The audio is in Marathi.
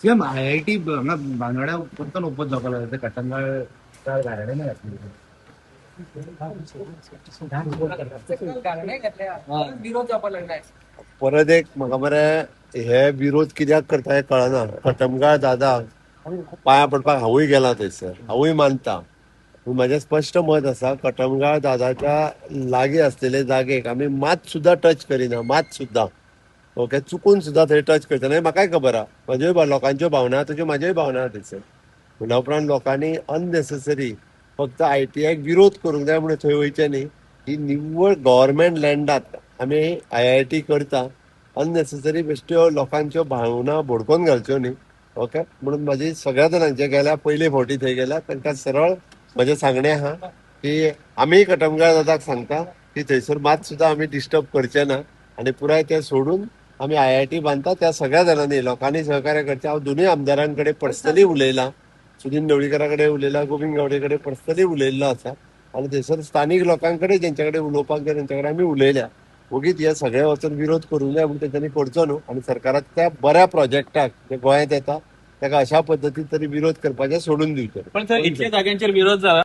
सेम IIT हांगा बांगड्या परतून ओपन जावपाक लागले कटंगळ गार्डन परत एक म्हाका मरे हे विरोध कित्याक करता हे कळना. कटमगाळ दादा पाया पडपाक हांवूय गेला थंयसर, हांवूय मानता. पूण म्हजें स्पश्ट मत आसा, कटमगाळ दादाच्या लागीं आसलेले जागेक आमी मात सुद्दां टच करिना, मात सुद्दां. ओके, चुकून सुद्दां थंय टच करतना हें म्हाकाय खबर आहा. म्हाज्योय लोकांच्यो भावना तश्यो म्हाज्योय भावना आहा थंयसर. म्हणल्या उपरांत लोकांनी अननेसेसरी फक्त ITIक विरोध करूंक जाय म्हणून थंय वयचें न्ही. ही निव्वळ गव्हर्मेंट लँडात आमी IIT करता, अननेसेसरी बेश्ट्यो लोकांच्यो भावना भडकोवन घालच्यो न्ही. ओके, म्हणून म्हाजी सगळ्या जाणांचे गेल्या पयले फावटी थंय गेल्या तांकां सरळ म्हजें सांगणें आहा की आमी कटमगाळ दादाक सांगता की थंयसर मात सुद्दां आमी डिस्टर्ब करचे ना आनी पुराय तें सोडून आमी IIT बांदता. त्या सगळ्या जाणांनी लोकांनी सहकार्य करचें. हांव दोनूय आमदारांकडे पर्सनली उलयलां, सुनील ढवळीकरा कडेन उलयलां, गोविंद गावडे कडेन पर्सनली उलयल्लो आसा आनी थंयसर स्थानीक लोकांकडे जेंचे कडेन उलोवपाक जाय तेंचे कडेन आमी उलयल्या. ओगीच हे सगळे वचून विरोध करूंक जाय म्हणून तेंच्यांनी करचो न्हू आनी सरकाराक त्या बऱ्या प्रोजेक्टाक जे गोंयांत येता ताका अशा पद्दतीन तरी विरोध करपाचे सोडून दिवचे. पण सर इतक्या जाग्यांचेर विरोध जाला